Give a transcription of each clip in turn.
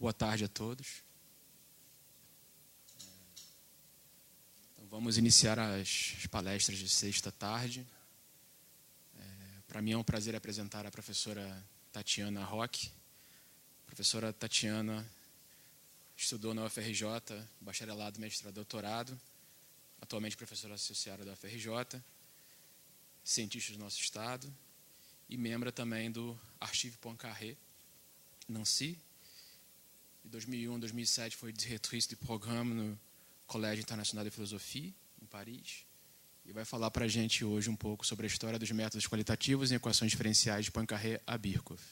Boa tarde a todos. Então, vamos iniciar as palestras de sexta tarde. Para mim é um prazer apresentar a professora Tatiana Roque. A professora Tatiana estudou na UFRJ, bacharelado, mestrado, doutorado, atualmente professora associada da UFRJ, cientista do nosso estado e membro também do Archive Poincaré, Nancy. Em 2001, 2007 foi diretrice de programa no Colégio Internacional de Filosofia, em Paris. E vai falar para a gente hoje um pouco sobre a história dos métodos qualitativos em equações diferenciais de Poincaré a Birkhoff.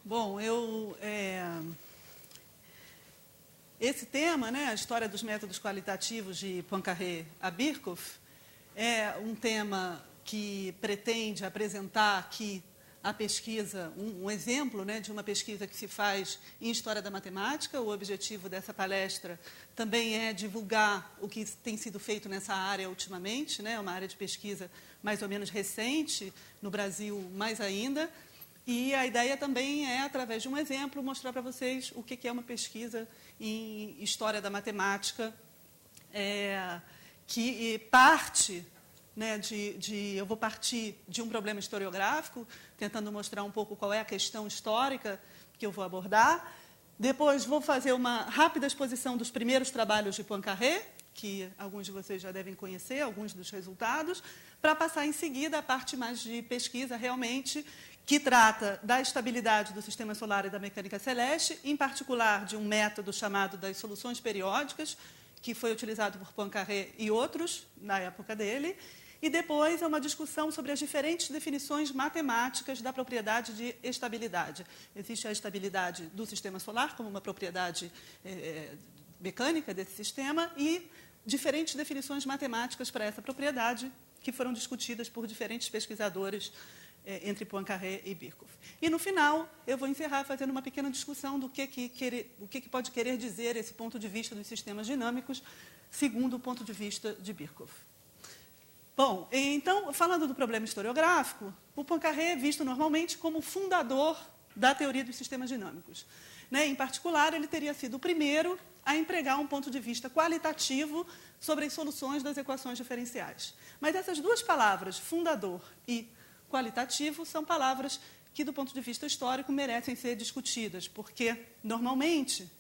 Bom, esse tema, né, a história dos métodos qualitativos de Poincaré a Birkhoff, é um tema que pretende apresentar aqui a pesquisa, um exemplo, né, de uma pesquisa que se faz em História da Matemática. O objetivo dessa palestra também é divulgar o que tem sido feito nessa área ultimamente, né, uma área de pesquisa mais ou menos recente, no Brasil mais ainda. E a ideia também é, através de um exemplo, mostrar para vocês o que é uma pesquisa em História da Matemática, que parte, né, eu vou partir de um problema historiográfico, tentando mostrar um pouco qual é a questão histórica que eu vou abordar. Depois vou fazer uma rápida exposição dos primeiros trabalhos de Poincaré, que alguns de vocês já devem conhecer, alguns dos resultados, para passar em seguida a parte mais de pesquisa, realmente, que trata da estabilidade do sistema solar e da mecânica celeste, em particular de um método chamado das soluções periódicas, que foi utilizado por Poincaré e outros na época dele, e depois é uma discussão sobre as diferentes definições matemáticas da propriedade de estabilidade. Existe a estabilidade do sistema solar como uma propriedade mecânica desse sistema e diferentes definições matemáticas para essa propriedade que foram discutidas por diferentes pesquisadores entre Poincaré e Birkhoff. E, no final, eu vou encerrar fazendo uma pequena discussão do que pode querer dizer esse ponto de vista dos sistemas dinâmicos, segundo o ponto de vista de Birkhoff. Bom, então, falando do problema historiográfico, o Poincaré é visto normalmente como fundador da teoria dos sistemas dinâmicos. Em particular, ele teria sido o primeiro a empregar um ponto de vista qualitativo sobre as soluções das equações diferenciais. Mas essas duas palavras, fundador e qualitativo, são palavras que, do ponto de vista histórico, merecem ser discutidas, porque, normalmente,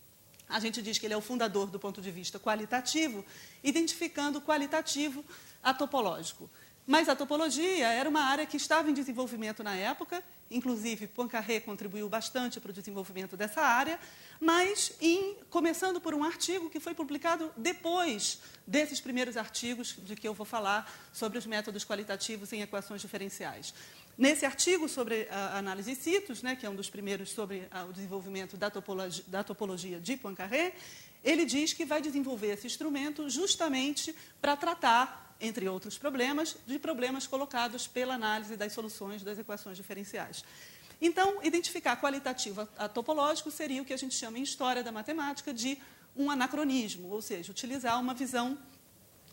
a gente diz que ele é o fundador do ponto de vista qualitativo, identificando o qualitativo a topológico. Mas a topologia era uma área que estava em desenvolvimento na época, inclusive Poincaré contribuiu bastante para o desenvolvimento dessa área, mas começando por um artigo que foi publicado depois desses primeiros artigos de que eu vou falar sobre os métodos qualitativos em equações diferenciais. Nesse artigo sobre a análise Citos, que é um dos primeiros sobre o desenvolvimento da topologia de Poincaré, ele diz que vai desenvolver esse instrumento justamente para tratar, entre outros problemas, de problemas colocados pela análise das soluções das equações diferenciais. Então, identificar qualitativo a topológico seria o que a gente chama em História da Matemática de um anacronismo, ou seja, utilizar uma visão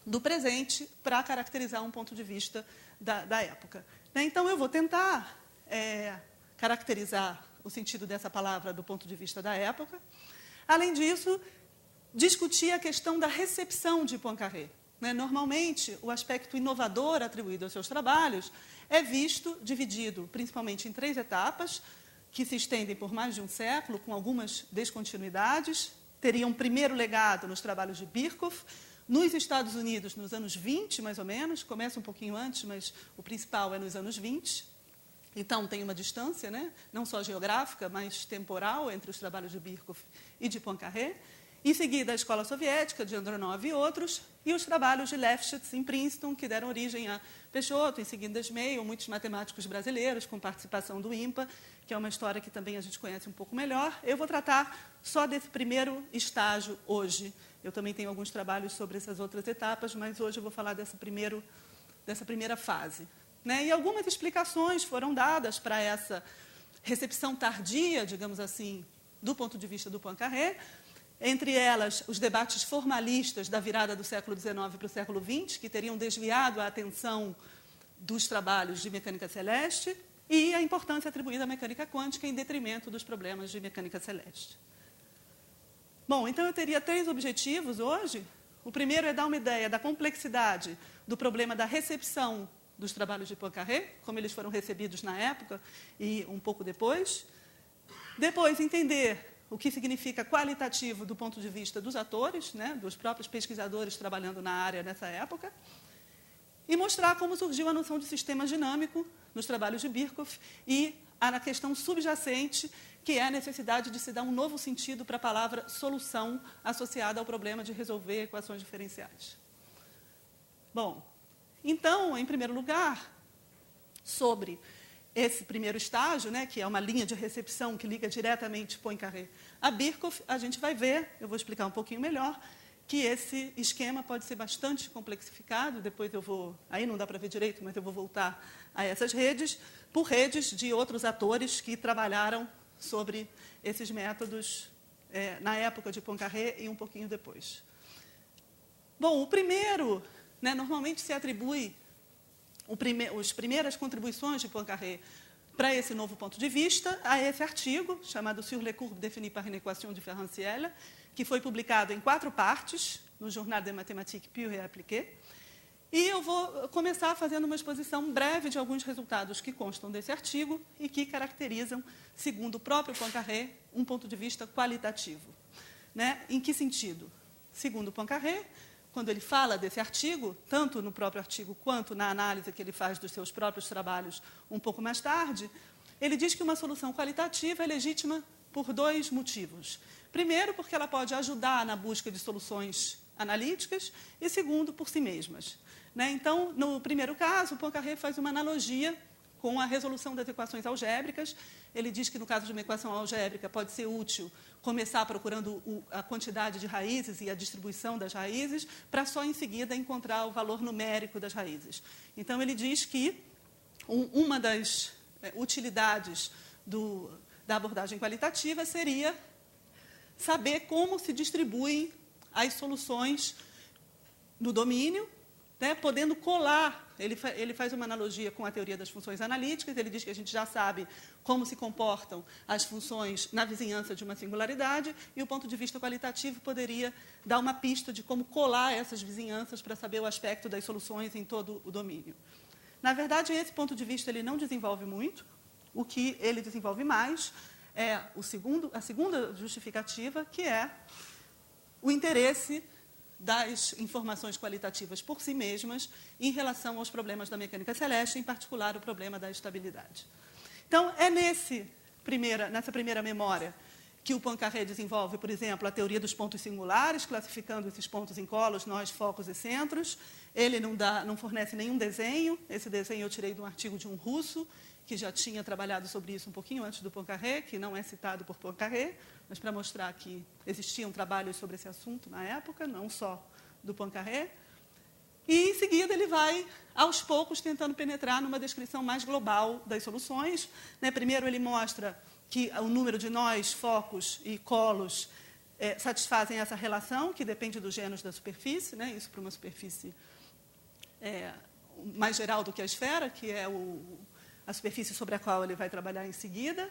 do presente para caracterizar um ponto de vista da época. Então, eu vou tentar caracterizar o sentido dessa palavra do ponto de vista da época. Além disso, discutir a questão da recepção de Poincaré. Normalmente, o aspecto inovador atribuído aos seus trabalhos é visto dividido principalmente em 3 etapas, que se estendem por mais de um século, com algumas descontinuidades. Teria um primeiro legado nos trabalhos de Birkhoff, nos Estados Unidos, nos anos 20, mais ou menos, começa um pouquinho antes, mas o principal é nos anos 20. Então, tem uma distância, não só geográfica, mas temporal, entre os trabalhos de Birkhoff e de Poincaré. Em seguida, a Escola Soviética, de Andronov e outros, e os trabalhos de Lefschetz, em Princeton, que deram origem a Peixoto, em seguida Schmeil, muitos matemáticos brasileiros, com participação do IMPA, que é uma história que também a gente conhece um pouco melhor. Eu vou tratar só desse primeiro estágio hoje. Eu também tenho alguns trabalhos sobre essas outras etapas, mas hoje eu vou falar dessa primeira fase. E algumas explicações foram dadas para essa recepção tardia, digamos assim, do ponto de vista do Poincaré, entre elas os debates formalistas da virada do século XIX para o século XX, que teriam desviado a atenção dos trabalhos de mecânica celeste, e a importância atribuída à mecânica quântica em detrimento dos problemas de mecânica celeste. Bom, então eu teria 3 objetivos hoje. O primeiro é dar uma ideia da complexidade do problema da recepção dos trabalhos de Poincaré, como eles foram recebidos na época e um pouco depois. Depois, entender o que significa qualitativo do ponto de vista dos atores, né, dos próprios pesquisadores trabalhando na área nessa época, e mostrar como surgiu a noção de sistema dinâmico nos trabalhos de Birkhoff e a questão subjacente, que é a necessidade de se dar um novo sentido para a palavra solução associada ao problema de resolver equações diferenciais. Bom, então, em primeiro lugar, sobre esse primeiro estágio, né, que é uma linha de recepção que liga diretamente Poincaré a Birkhoff, a gente vai ver, eu vou explicar um pouquinho melhor, que esse esquema pode ser bastante complexificado, depois eu vou, aí não dá para ver direito, mas eu vou voltar a essas redes, por redes de outros atores que trabalharam sobre esses métodos na época de Poincaré e um pouquinho depois. Bom, o primeiro, né, normalmente se atribui as primeiras contribuições de Poincaré para esse novo ponto de vista a esse artigo, chamado Sur les courbes définies par une équation différentielle, que foi publicado em 4 partes, no Journal des Mathématiques Pures et Appliquées. E eu vou começar fazendo uma exposição breve de alguns resultados que constam desse artigo e que caracterizam, segundo o próprio Poincaré, um ponto de vista qualitativo. Né? Em que sentido? Segundo Poincaré, quando ele fala desse artigo, tanto no próprio artigo quanto na análise que ele faz dos seus próprios trabalhos um pouco mais tarde, ele diz que uma solução qualitativa é legítima por 2 motivos. Primeiro, porque ela pode ajudar na busca de soluções analíticas, e segundo, por si mesmas. Né? Então, no primeiro caso, Poincaré faz uma analogia com a resolução das equações algébricas. Ele diz que, no caso de uma equação algébrica, pode ser útil começar procurando a quantidade de raízes e a distribuição das raízes, para só, em seguida, encontrar o valor numérico das raízes. Então, ele diz que uma das utilidades da abordagem qualitativa seria saber como se distribuem as soluções no domínio, né, podendo colar. Ele faz uma analogia com a teoria das funções analíticas. Ele diz que a gente já sabe como se comportam as funções na vizinhança de uma singularidade, e o ponto de vista qualitativo poderia dar uma pista de como colar essas vizinhanças para saber o aspecto das soluções em todo o domínio. Na verdade, esse ponto de vista ele não desenvolve muito. O que ele desenvolve mais é a segunda justificativa, que é o interesse das informações qualitativas por si mesmas em relação aos problemas da mecânica celeste, em particular o problema da estabilidade. Então, é nessa primeira memória que o Poincaré desenvolve, por exemplo, a teoria dos pontos singulares, classificando esses pontos em colos, nós, focos e centros. Ele não fornece nenhum desenho. Esse desenho eu tirei de um artigo de um russo, que já tinha trabalhado sobre isso um pouquinho antes do Poincaré, que não é citado por Poincaré, mas para mostrar que existiam trabalhos sobre esse assunto na época, não só do Poincaré. E, em seguida, ele vai, aos poucos, tentando penetrar numa descrição mais global das soluções. Né? Primeiro, ele mostra que o número de nós, focos e colos satisfazem essa relação, que depende do gênus da superfície, né? Isso para uma superfície mais geral do que a esfera, que é a superfície sobre a qual ele vai trabalhar em seguida.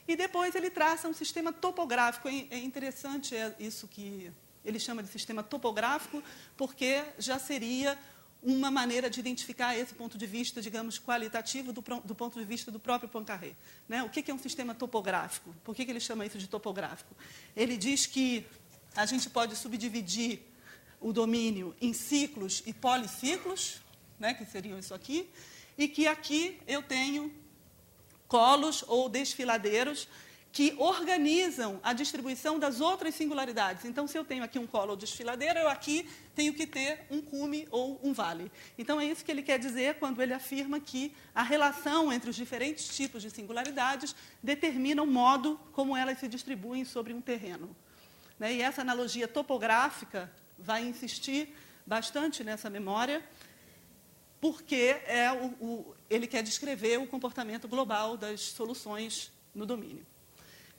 E depois ele traça um sistema topográfico. É interessante isso que ele chama de sistema topográfico, porque já seria uma maneira de identificar esse ponto de vista, digamos, qualitativo do ponto de vista do próprio Poincaré. Né? O que é um sistema topográfico? Por que ele chama isso de topográfico? Ele diz que a gente pode subdividir o domínio em ciclos e policiclos, né, que seriam isso aqui, e que aqui eu tenho colos ou desfiladeiros que organizam a distribuição das outras singularidades. Então, se eu tenho aqui um colo ou desfiladeiro, eu aqui tenho que ter um cume ou um vale. Então, é isso que ele quer dizer quando ele afirma que a relação entre os diferentes tipos de singularidades determina o modo como elas se distribuem sobre um terreno. E essa analogia topográfica vai insistir bastante nessa memória, porque ele quer descrever o comportamento global das soluções no domínio.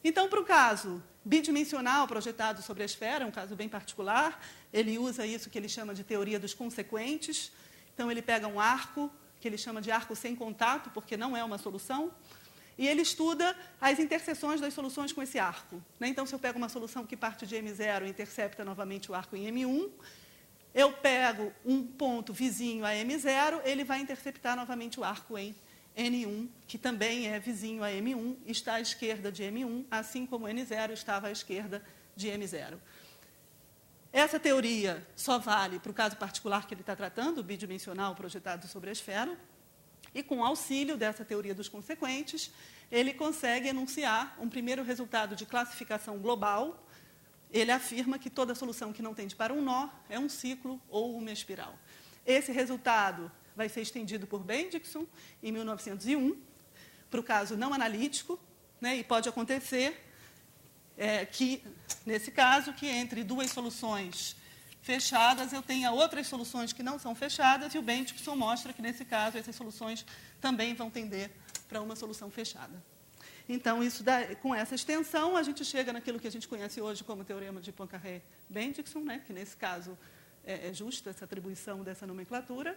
Então, para o caso bidimensional projetado sobre a esfera, um caso bem particular, ele usa isso que ele chama de teoria dos consequentes. Então, ele pega um arco, que ele chama de arco sem contato, porque não é uma solução, e ele estuda as interseções das soluções com esse arco. Então, se eu pego uma solução que parte de M0 e intercepta novamente o arco em M1, eu pego um ponto vizinho a M0, ele vai interceptar novamente o arco em N1, que também é vizinho a M1, está à esquerda de M1, assim como N0 estava à esquerda de M0. Essa teoria só vale para o caso particular que ele está tratando, o bidimensional projetado sobre a esfera, e com auxílio dessa teoria dos consequentes, ele consegue enunciar um primeiro resultado de classificação global. Ele afirma que toda solução que não tende para um nó é um ciclo ou uma espiral. Esse resultado vai ser estendido por Bendixson em 1901, para o caso não analítico, e pode acontecer que, nesse caso, que entre duas soluções fechadas, eu tenha outras soluções que não são fechadas, e o Bendixson mostra que, nesse caso, essas soluções também vão tender para uma solução fechada. Então, com essa extensão, a gente chega naquilo que a gente conhece hoje como teorema de Poincaré-Bendixson, que, nesse caso, é justa essa atribuição dessa nomenclatura.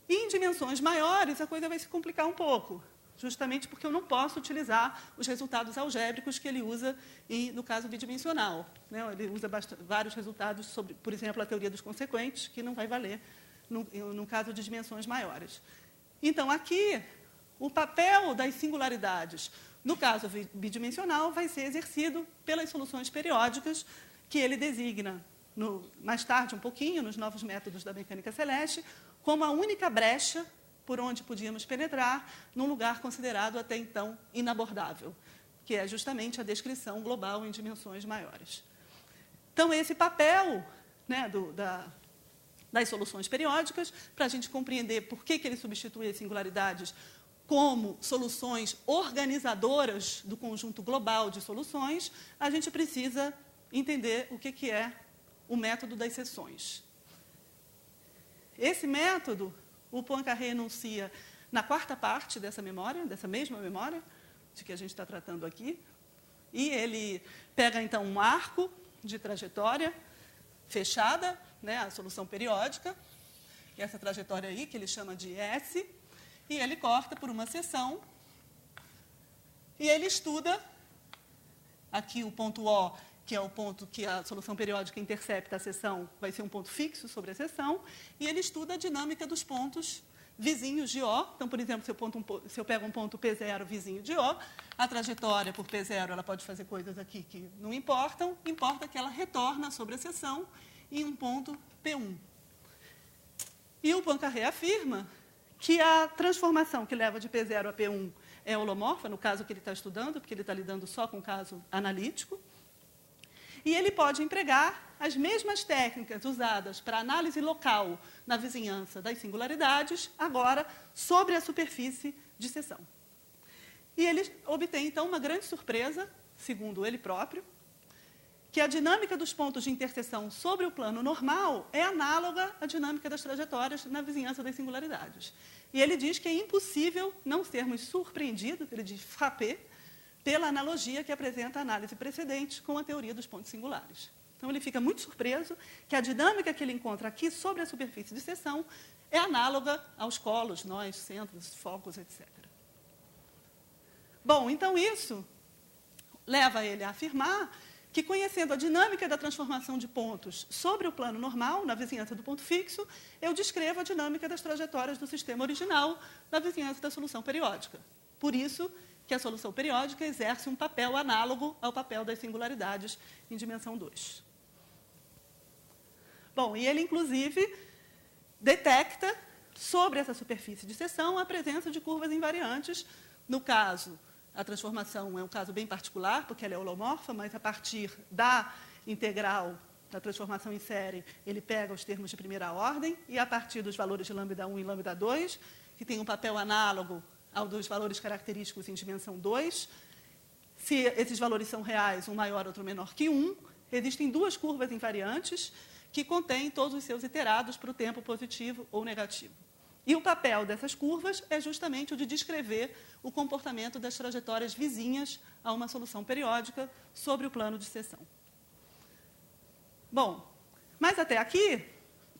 E, em dimensões maiores, a coisa vai se complicar um pouco, justamente porque eu não posso utilizar os resultados algébricos que ele usa no caso bidimensional. Ele usa vários resultados sobre, por exemplo, a teoria dos consequentes, que não vai valer no caso de dimensões maiores. Então, aqui, o papel das singularidades, no caso bidimensional, vai ser exercido pelas soluções periódicas, que ele designa, mais tarde, um pouquinho, nos novos métodos da mecânica celeste, como a única brecha por onde podíamos penetrar num lugar considerado até então inabordável, que é justamente a descrição global em dimensões maiores. Então, esse papel das soluções periódicas, para a gente compreender por que ele substitui as singularidades como soluções organizadoras do conjunto global de soluções, a gente precisa entender o que é o método das seções. Esse método, o Poincaré enuncia na quarta parte dessa memória, dessa mesma memória, de que a gente está tratando aqui, e ele pega, então, um arco de trajetória fechada, a solução periódica, e essa trajetória aí, que ele chama de S, e ele corta por uma seção, e ele estuda, aqui o ponto O, que é o ponto que a solução periódica intercepta a seção, vai ser um ponto fixo sobre a seção, e ele estuda a dinâmica dos pontos vizinhos de O. Então, por exemplo, se eu pego um ponto P0 vizinho de O, a trajetória por P0 ela pode fazer coisas aqui que não importam, importa que ela retorna sobre a seção em um ponto P1. E o Poincaré afirma que a transformação que leva de P0 a P1 é holomorfa, no caso que ele está estudando, porque ele está lidando só com o caso analítico, e ele pode empregar as mesmas técnicas usadas para análise local na vizinhança das singularidades, agora sobre a superfície de seção. E ele obtém, então, uma grande surpresa, segundo ele próprio, que a dinâmica dos pontos de interseção sobre o plano normal é análoga à dinâmica das trajetórias na vizinhança das singularidades. E ele diz que é impossível não sermos surpreendidos, ele diz frappé, pela analogia que apresenta a análise precedente com a teoria dos pontos singulares. Então, ele fica muito surpreso que a dinâmica que ele encontra aqui sobre a superfície de seção é análoga aos colos, nós, centros, focos, etc. Bom, então isso leva ele a afirmar que, conhecendo a dinâmica da transformação de pontos sobre o plano normal, na vizinhança do ponto fixo, eu descrevo a dinâmica das trajetórias do sistema original na vizinhança da solução periódica. Por isso que a solução periódica exerce um papel análogo ao papel das singularidades em dimensão 2. Bom, e ele, inclusive, detecta, sobre essa superfície de seção, a presença de curvas invariantes. No caso, a transformação é um caso bem particular, porque ela é holomorfa, mas a partir da integral da transformação em série, ele pega os termos de primeira ordem, e a partir dos valores de lambda1 e lambda2, que tem um papel análogo ao dos valores característicos em dimensão 2. Se esses valores são reais, um maior, outro menor que 1, existem duas curvas invariantes que contêm todos os seus iterados para o tempo positivo ou negativo. E o papel dessas curvas é justamente o de descrever o comportamento das trajetórias vizinhas a uma solução periódica sobre o plano de seção. Bom, mas até aqui,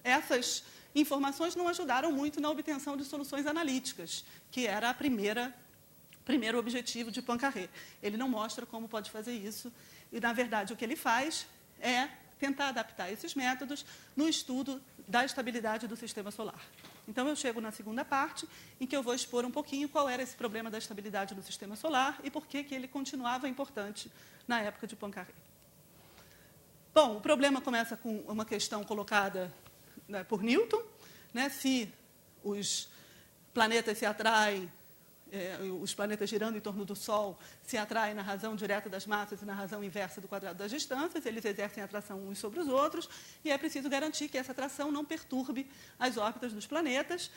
essas informações não ajudaram muito na obtenção de soluções analíticas, que era a primeiro objetivo de Poincaré. Ele não mostra como pode fazer isso, e, na verdade, o que ele faz é tentar adaptar esses métodos no estudo da estabilidade do sistema solar. Então, eu chego na segunda parte, em que eu vou expor um pouquinho qual era esse problema da estabilidade do sistema solar e por que ele continuava importante na época de Poincaré. Bom, o problema começa com uma questão colocada, né, por Newton, né, se os planetas se atraem, os planetas girando em torno do Sol se atraem na razão direta das massas e na razão inversa do quadrado das distâncias, eles exercem atração uns sobre os outros, e é preciso garantir que essa atração não perturbe as órbitas dos planetas.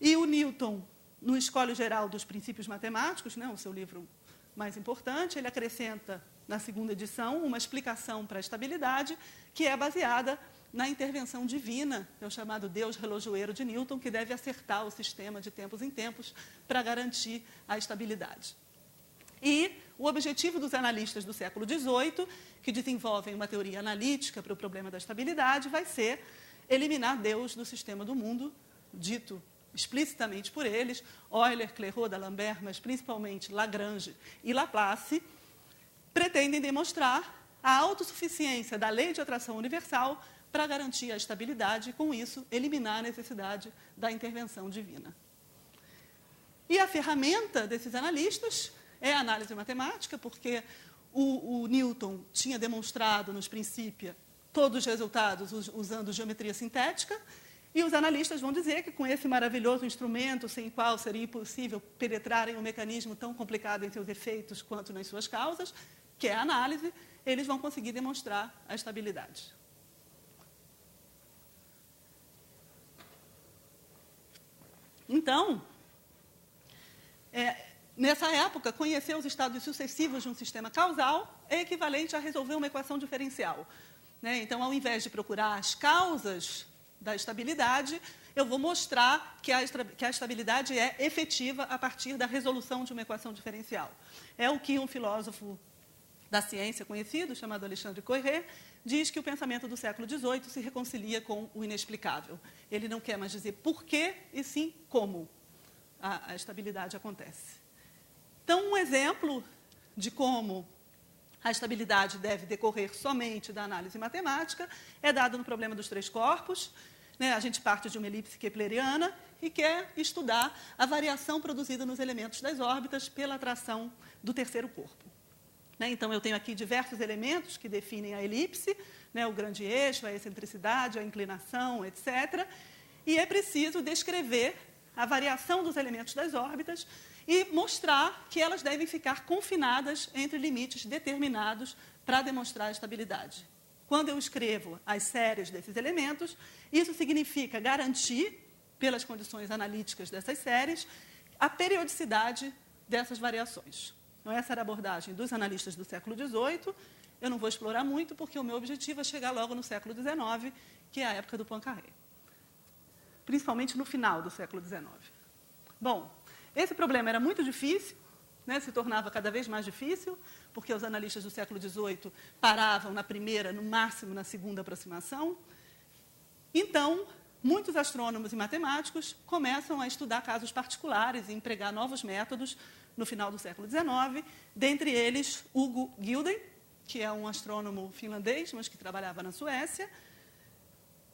E o Newton, no Escolho Geral dos Princípios Matemáticos, né, o seu livro mais importante, ele acrescenta, na segunda edição, uma explicação para a estabilidade, que é baseada na intervenção divina, é o chamado Deus relojoeiro de Newton, que deve acertar o sistema de tempos em tempos para garantir a estabilidade. E o objetivo dos analistas do século XVIII, que desenvolvem uma teoria analítica para o problema da estabilidade, vai ser eliminar Deus do sistema do mundo, dito explicitamente por eles, Euler, Clairaut, D'Alembert, mas principalmente Lagrange e Laplace, pretendem demonstrar a autossuficiência da lei de atração universal para garantir a estabilidade e, com isso, eliminar a necessidade da intervenção divina. E a ferramenta desses analistas é a análise matemática, porque o Newton tinha demonstrado, nos princípios, todos os resultados usando geometria sintética, e os analistas vão dizer que, com esse maravilhoso instrumento, sem o qual seria impossível penetrar em um mecanismo tão complicado em seus efeitos quanto nas suas causas, que é a análise, eles vão conseguir demonstrar a estabilidade. Então, nessa época, conhecer os estados sucessivos de um sistema causal é equivalente a resolver uma equação diferencial, né? Então, ao invés de procurar as causas da estabilidade, eu vou mostrar que a estabilidade é efetiva a partir da resolução de uma equação diferencial. É o que um filósofo da ciência conhecido, chamado Alexandre Koyré, diz que o pensamento do século XVIII se reconcilia com o inexplicável. Ele não quer mais dizer por quê, e sim como a estabilidade acontece. Então, um exemplo de como a estabilidade deve decorrer somente da análise matemática é dado no problema dos três corpos. A gente parte de uma elipse kepleriana e quer estudar a variação produzida nos elementos das órbitas pela atração do terceiro corpo. Então, eu tenho aqui diversos elementos que definem a elipse, o grande eixo, a excentricidade, a inclinação, etc. E é preciso descrever a variação dos elementos das órbitas e mostrar que elas devem ficar confinadas entre limites determinados para demonstrar a estabilidade. Quando eu escrevo as séries desses elementos, isso significa garantir, pelas condições analíticas dessas séries, a periodicidade dessas variações. Então, essa era a abordagem dos analistas do século XVIII. Eu não vou explorar muito, porque o meu objetivo é chegar logo no século XIX, que é a época do Poincaré, principalmente no final do século XIX. Bom, esse problema era muito difícil, se tornava cada vez mais difícil, porque os analistas do século XVIII paravam na primeira, no máximo na segunda aproximação. Então, muitos astrônomos e matemáticos começam a estudar casos particulares e empregar novos métodos no final do século XIX, dentre eles Hugo Gilden, que é um astrônomo finlandês, mas que trabalhava na Suécia,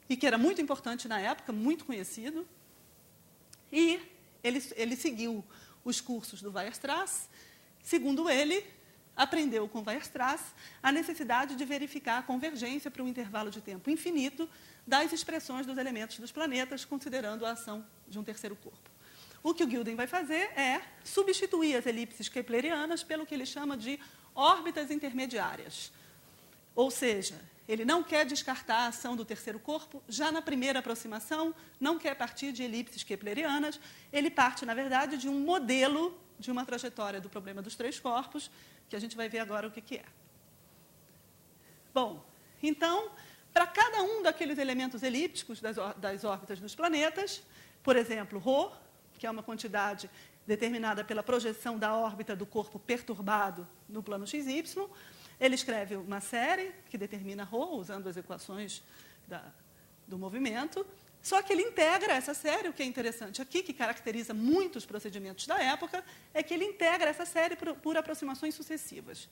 e que era muito importante na época, muito conhecido. E ele seguiu os cursos do Weierstrass. Segundo ele, aprendeu com Weierstrass a necessidade de verificar a convergência para um intervalo de tempo infinito das expressões dos elementos dos planetas, considerando a ação de um terceiro corpo. O que o Gilden vai fazer é substituir as elipses keplerianas pelo que ele chama de órbitas intermediárias. Ou seja, ele não quer descartar a ação do terceiro corpo já na primeira aproximação, não quer partir de elipses keplerianas, ele parte, na verdade, de um modelo de uma trajetória do problema dos três corpos, que a gente vai ver agora o que é. Bom, então, para cada um daqueles elementos elípticos das órbitas dos planetas, Por exemplo, ρ, que é uma quantidade determinada pela projeção da órbita do corpo perturbado no plano XY. Ele escreve uma série que determina ρ, usando as equações do movimento. Só que ele integra essa série, o que é interessante aqui, que caracteriza muitos procedimentos da época, é que ele integra essa série por aproximações sucessivas.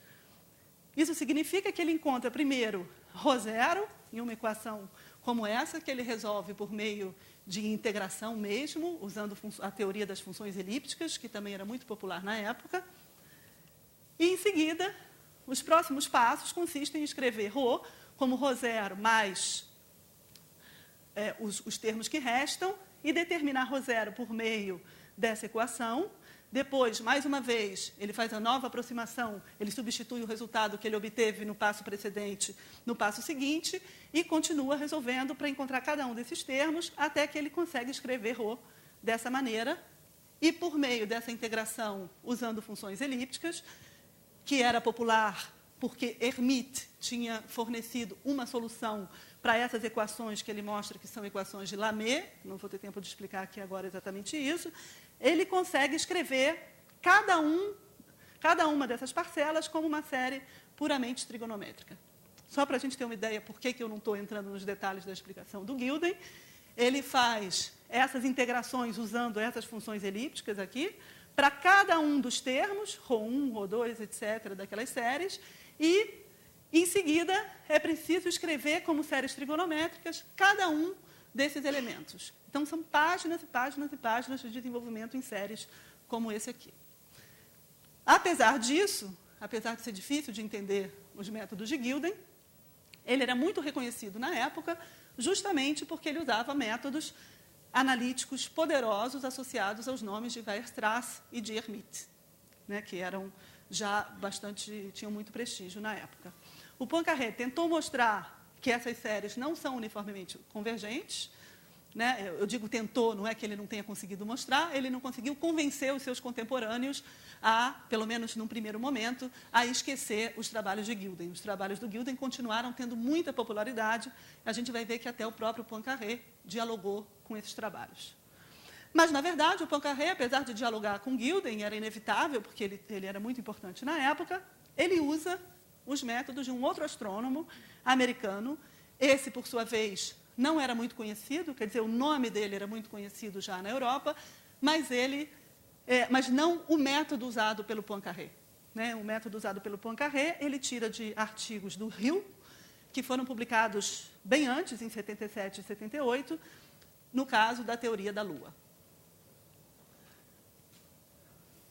Isso significa que ele encontra, primeiro, ρ0, em uma equação como essa, que ele resolve por meio de integração mesmo, usando a teoria das funções elípticas, que também era muito popular na época. E, em seguida, os próximos passos consistem em escrever ρ como ρ0 mais os termos que restam e determinar ρ0 por meio dessa equação. Depois, mais uma vez, ele faz a nova aproximação, ele substitui o resultado que ele obteve no passo precedente no passo seguinte e continua resolvendo para encontrar cada um desses termos até que ele consegue escrever ρ dessa maneira. E, por meio dessa integração, usando funções elípticas, que era popular porque Hermite tinha fornecido uma solução para essas equações que ele mostra que são equações de Lamé, não vou ter tempo de explicar aqui agora exatamente isso, ele consegue escrever cada uma dessas parcelas como uma série puramente trigonométrica. Só para a gente ter uma ideia por que eu não estou entrando nos detalhes da explicação do Gilden, ele faz essas integrações usando essas funções elípticas aqui, para cada um dos termos, ρ1, ρ2, etc., daquelas séries, e, em seguida, é preciso escrever como séries trigonométricas cada um desses elementos. Então, são páginas e páginas e páginas de desenvolvimento em séries como esse aqui. Apesar disso, apesar de ser difícil de entender os métodos de Gilden, ele era muito reconhecido na época, justamente porque ele usava métodos analíticos poderosos associados aos nomes de Weierstrass e de Hermite, né, que eram já tinham muito prestígio na época. O Poincaré tentou mostrar que essas séries não são uniformemente convergentes, né? Eu digo tentou, não é que ele não tenha conseguido mostrar, ele não conseguiu convencer os seus contemporâneos a, pelo menos num primeiro momento, a esquecer os trabalhos de Gilden. Os trabalhos do Gilden continuaram tendo muita popularidade, a gente vai ver que até o próprio Poincaré dialogou com esses trabalhos. Mas, na verdade, o Poincaré, apesar de dialogar com Gilden, era inevitável, porque ele era muito importante na época, ele usa os métodos de um outro astrônomo americano. Esse, por sua vez, não era muito conhecido, quer dizer, o nome dele era muito conhecido já na Europa, mas não o método usado pelo Poincaré. Né? O método usado pelo Poincaré, ele tira de artigos do Hill, que foram publicados bem antes, em 77 e 78, no caso da teoria da Lua.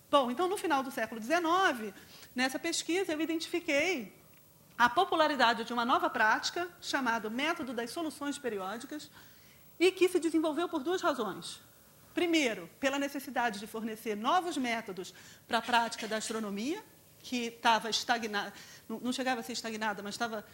Bom, então, no final do século XIX, nessa pesquisa, eu identifiquei a popularidade de uma nova prática, chamada método das soluções periódicas, e que se desenvolveu por duas razões. Primeiro, pela necessidade de fornecer novos métodos para a prática da astronomia, que estava estagnada, não chegava a ser estagnada, mas estava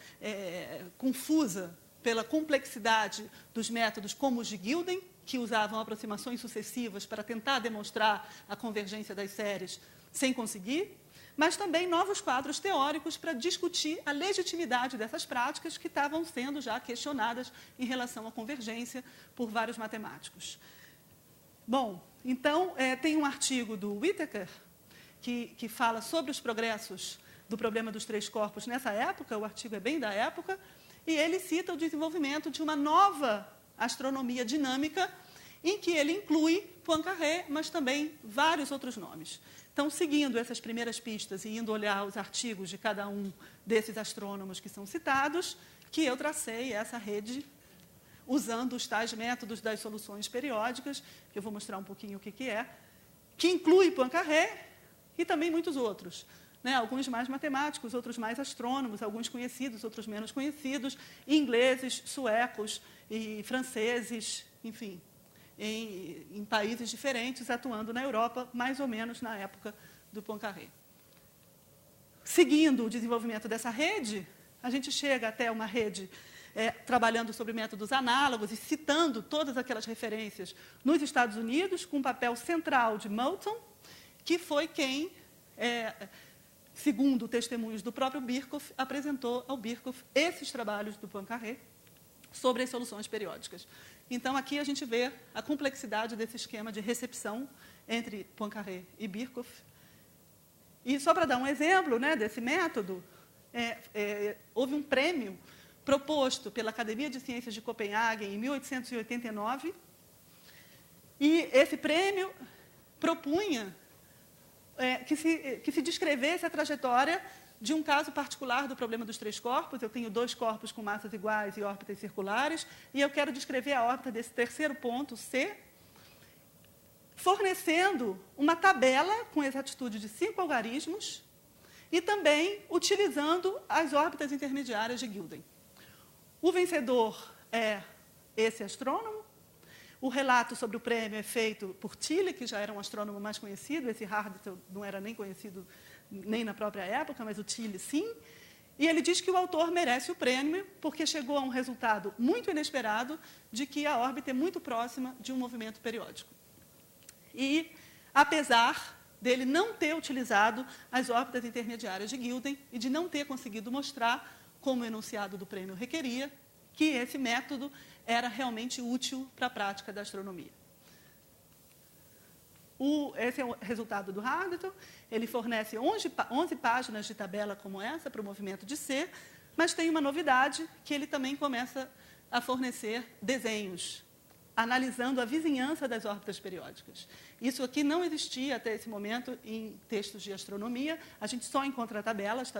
confusa pela complexidade dos métodos como os de Gilden, que usavam aproximações sucessivas para tentar demonstrar a convergência das séries sem conseguir, mas também novos quadros teóricos para discutir a legitimidade dessas práticas que estavam sendo já questionadas em relação à convergência por vários matemáticos. Bom, então, tem um artigo do Whittaker que fala sobre os progressos do problema dos três corpos nessa época, o artigo é bem da época, e ele cita o desenvolvimento de uma nova astronomia dinâmica, em que ele inclui Poincaré, mas também vários outros nomes. Então, seguindo essas primeiras pistas e indo olhar os artigos de cada um desses astrônomos que são citados, que eu tracei essa rede usando os tais métodos das soluções periódicas, que eu vou mostrar um pouquinho o que é, que inclui Poincaré e também muitos outros. Né, alguns mais matemáticos, outros mais astrônomos, alguns conhecidos, outros menos conhecidos, ingleses, suecos e franceses, enfim, em países diferentes, atuando na Europa, mais ou menos na época do Poincaré. Seguindo o desenvolvimento dessa rede, a gente chega até uma rede trabalhando sobre métodos análogos e citando todas aquelas referências nos Estados Unidos, com o papel central de Moulton, que foi quem, segundo testemunhos do próprio Birkhoff, apresentou ao Birkhoff esses trabalhos do Poincaré, sobre as soluções periódicas. Então, aqui a gente vê a complexidade desse esquema de recepção entre Poincaré e Birkhoff. E só para dar um exemplo, né, desse método, houve um prêmio proposto pela Academia de Ciências de Copenhague em 1889, e esse prêmio propunha que se descrevesse a trajetória de um caso particular do problema dos três corpos. Eu tenho dois corpos com massas iguais e órbitas circulares, e eu quero descrever a órbita desse terceiro ponto, C, fornecendo uma tabela com exatitude de 5 algarismos e também utilizando as órbitas intermediárias de Gilden. O vencedor é esse astrônomo. O relato sobre o prêmio é feito por Thiele, que já era um astrônomo mais conhecido. Esse Hardisty não era nem conhecido nem na própria época, mas o Thiele sim. E ele diz que o autor merece o prêmio porque chegou a um resultado muito inesperado de que a órbita é muito próxima de um movimento periódico. E, apesar dele não ter utilizado as órbitas intermediárias de Gilden e de não ter conseguido mostrar, como o enunciado do prêmio requeria, que esse método era realmente útil para a prática da astronomia. Esse é o resultado do Hardisty. Ele fornece 11 páginas de tabela como essa para o movimento de C, mas tem uma novidade, que ele também começa a fornecer desenhos, analisando a vizinhança das órbitas periódicas. Isso aqui não existia até esse momento em textos de astronomia. A gente só encontra tabelas,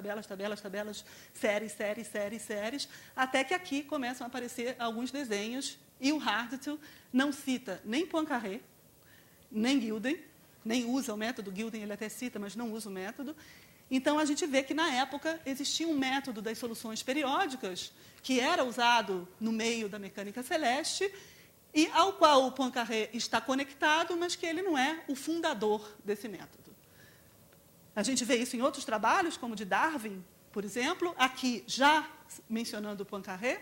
séries, até que aqui começam a aparecer alguns desenhos, e o Hardisty não cita nem Poincaré, nem Gilden, nem usa o método. Gilden ele até cita, mas não usa o método. Então, a gente vê que, na época, existia um método das soluções periódicas que era usado no meio da mecânica celeste e ao qual o Poincaré está conectado, mas que ele não é o fundador desse método. A gente vê isso em outros trabalhos, como o de Darwin, por exemplo, aqui já mencionando o Poincaré.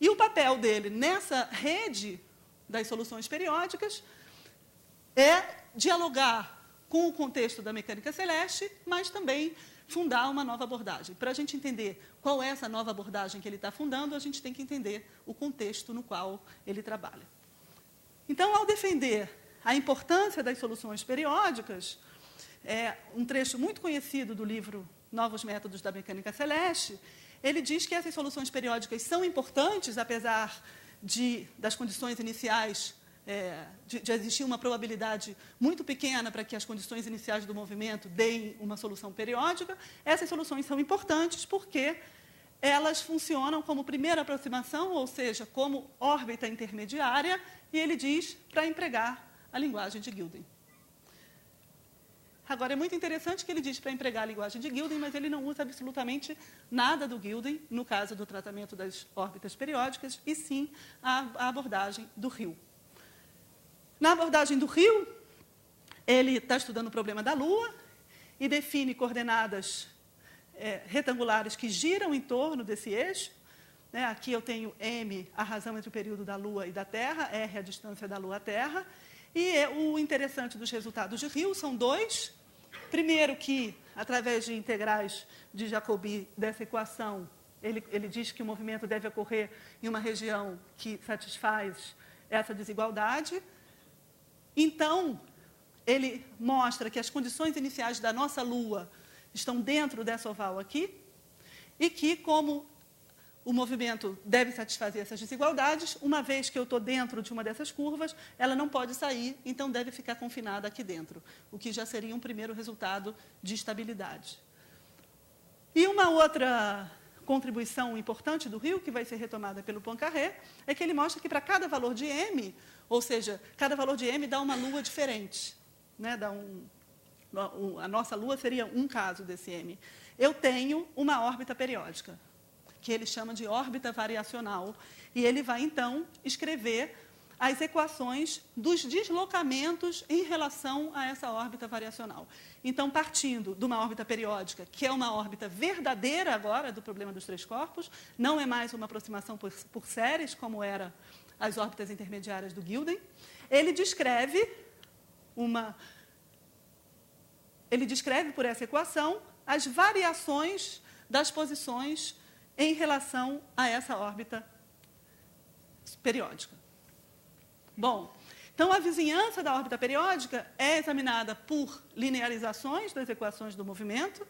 E o papel dele nessa rede das soluções periódicas é dialogar com o contexto da mecânica celeste, mas também fundar uma nova abordagem. Para a gente entender qual é essa nova abordagem que ele está fundando, a gente tem que entender o contexto no qual ele trabalha. Então, ao defender a importância das soluções periódicas, um trecho muito conhecido do livro Novos Métodos da Mecânica Celeste, ele diz que essas soluções periódicas são importantes, apesar das condições iniciais, de existir uma probabilidade muito pequena para que as condições iniciais do movimento deem uma solução periódica. Essas soluções são importantes porque elas funcionam como primeira aproximação, ou seja, como órbita intermediária, e ele diz para empregar a linguagem de Gilden. Agora, é muito interessante que ele diz para empregar a linguagem de Gilden, mas ele não usa absolutamente nada do Gilden, no caso do tratamento das órbitas periódicas, e sim a abordagem do Hill. Na abordagem do Hill, ele está estudando o problema da Lua e define coordenadas retangulares que giram em torno desse eixo. Aqui eu tenho M, a razão entre o período da Lua e da Terra, R, a distância da Lua à Terra. E o interessante dos resultados de Hill são dois. Primeiro que, através de integrais de Jacobi dessa equação, ele diz que o movimento deve ocorrer em uma região que satisfaz essa desigualdade. Então, ele mostra que as condições iniciais da nossa Lua estão dentro dessa oval aqui, e que, como o movimento deve satisfazer essas desigualdades, uma vez que eu estou dentro de uma dessas curvas, ela não pode sair, então deve ficar confinada aqui dentro, o que já seria um primeiro resultado de estabilidade. E uma outra contribuição importante do Hill, que vai ser retomada pelo Poincaré, é que ele mostra que para cada valor de M, ou seja, cada valor de M dá uma Lua diferente. A nossa Lua seria um caso desse M. Eu tenho uma órbita periódica, que ele chama de órbita variacional, e ele vai, então, escrever as equações dos deslocamentos em relação a essa órbita variacional. Então, partindo de uma órbita periódica, que é uma órbita verdadeira agora do problema dos três corpos, não é mais uma aproximação por séries, como era as órbitas intermediárias do Gilden, ele descreve por essa equação as variações das posições em relação a essa órbita periódica. Bom, então a vizinhança da órbita periódica é examinada por linearizações das equações do movimento,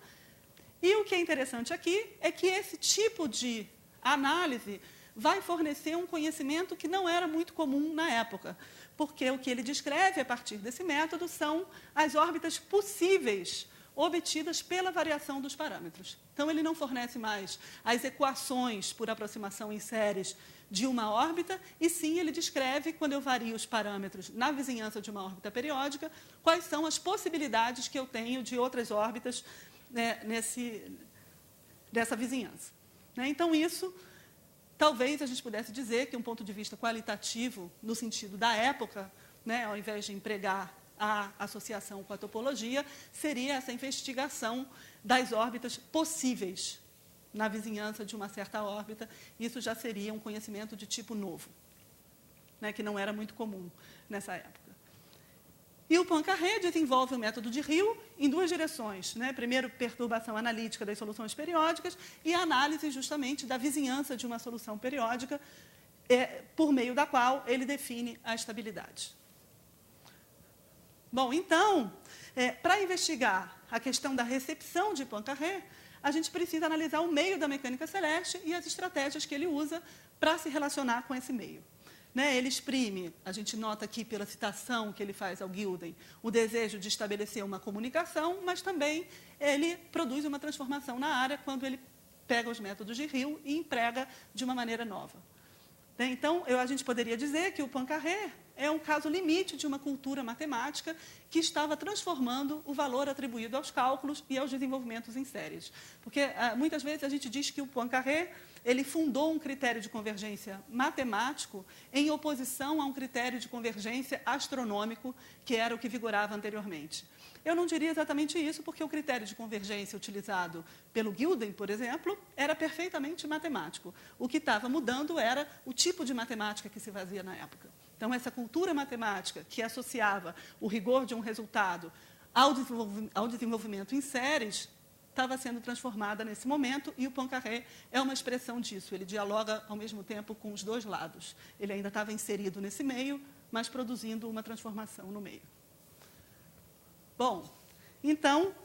e o que é interessante aqui é que esse tipo de análise vai fornecer um conhecimento que não era muito comum na época, porque o que ele descreve a partir desse método são as órbitas possíveis obtidas pela variação dos parâmetros. Então, ele não fornece mais as equações por aproximação em séries de uma órbita, e sim ele descreve, quando eu vario os parâmetros na vizinhança de uma órbita periódica, quais são as possibilidades que eu tenho de outras órbitas, né, dessa vizinhança. Né? Então, isso, talvez a gente pudesse dizer que, um ponto de vista qualitativo, no sentido da época, né, ao invés de empregar a associação com a topologia, seria essa investigação das órbitas possíveis na vizinhança de uma certa órbita. Isso já seria um conhecimento de tipo novo, né, que não era muito comum nessa época. E o Poincaré desenvolve o método de Hill em duas direções. Né? Primeiro, perturbação analítica das soluções periódicas e a análise, justamente, da vizinhança de uma solução periódica, por meio da qual ele define a estabilidade. Bom, então, para investigar a questão da recepção de Poincaré, a gente precisa analisar o meio da mecânica celeste e as estratégias que ele usa para se relacionar com esse meio. Né, ele exprime, a gente nota aqui pela citação que ele faz ao Gilden, o desejo de estabelecer uma comunicação, mas também ele produz uma transformação na área quando ele pega os métodos de Hill e emprega de uma maneira nova. Né, então, a gente poderia dizer que o Poincaré é um caso limite de uma cultura matemática que estava transformando o valor atribuído aos cálculos e aos desenvolvimentos em séries. Porque, muitas vezes, a gente diz que o Poincaré ele fundou um critério de convergência matemático em oposição a um critério de convergência astronômico, que era o que vigorava anteriormente. Eu não diria exatamente isso, porque o critério de convergência utilizado pelo Gilden, por exemplo, era perfeitamente matemático. O que estava mudando era o tipo de matemática que se fazia na época. Então, essa cultura matemática que associava o rigor de um resultado ao desenvolvimento em séries estava sendo transformada nesse momento, e o Poincaré é uma expressão disso. Ele dialoga, ao mesmo tempo, com os dois lados. Ele ainda estava inserido nesse meio, mas produzindo uma transformação no meio. Bom, então,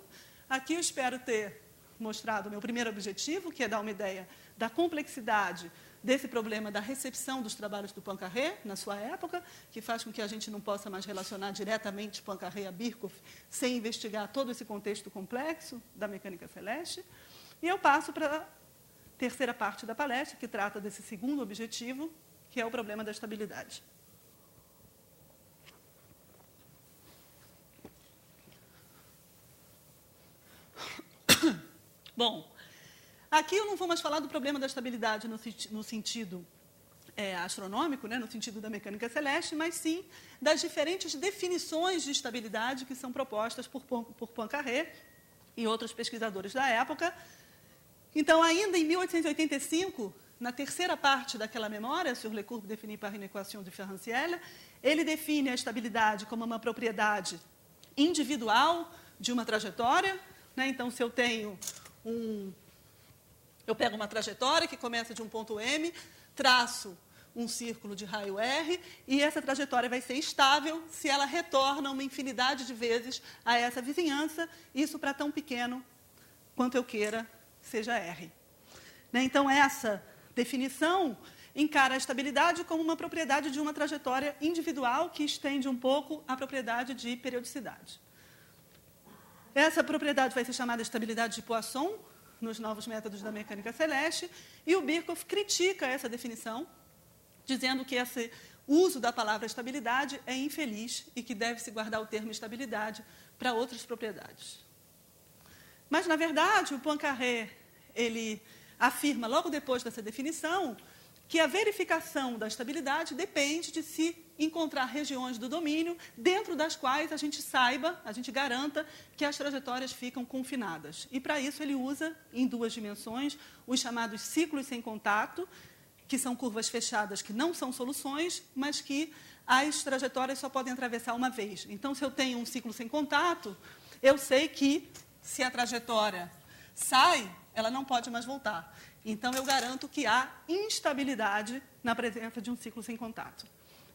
aqui eu espero ter mostrado o meu primeiro objetivo, que é dar uma ideia da complexidade desse problema da recepção dos trabalhos do Poincaré, na sua época, que faz com que a gente não possa mais relacionar diretamente Poincaré a Birkhoff sem investigar todo esse contexto complexo da mecânica celeste. E eu passo para a terceira parte da palestra, que trata desse segundo objetivo, que é o problema da estabilidade. Bom, aqui eu não vou mais falar do problema da estabilidade no sentido astronômico, né, no sentido da mecânica celeste, mas sim das diferentes definições de estabilidade que são propostas por Poincaré e outros pesquisadores da época. Então, ainda em 1885, na terceira parte daquela memória, sur les courbes définies par une équation différentielle, ele define a estabilidade como uma propriedade individual de uma trajetória. Né? Então, se eu tenho eu pego uma trajetória que começa de um ponto M, traço um círculo de raio R, e essa trajetória vai ser estável se ela retorna uma infinidade de vezes a essa vizinhança, isso para tão pequeno quanto eu queira seja R. Né? Então, essa definição encara a estabilidade como uma propriedade de uma trajetória individual que estende um pouco a propriedade de periodicidade. Essa propriedade vai ser chamada estabilidade de Poisson, nos novos métodos da mecânica celeste, e o Birkhoff critica essa definição, dizendo que esse uso da palavra estabilidade é infeliz e que deve-se guardar o termo estabilidade para outras propriedades. Mas, na verdade, o Poincaré ele afirma, logo depois dessa definição, que a verificação da estabilidade depende de se encontrar regiões do domínio dentro das quais a gente saiba, a gente garanta que as trajetórias ficam confinadas. E, para isso, ele usa, em duas dimensões, os chamados ciclos sem contato, que são curvas fechadas que não são soluções, mas que as trajetórias só podem atravessar uma vez. Então, se eu tenho um ciclo sem contato, eu sei que, se a trajetória sai ela não pode mais voltar. Então, eu garanto que há instabilidade na presença de um ciclo sem contato.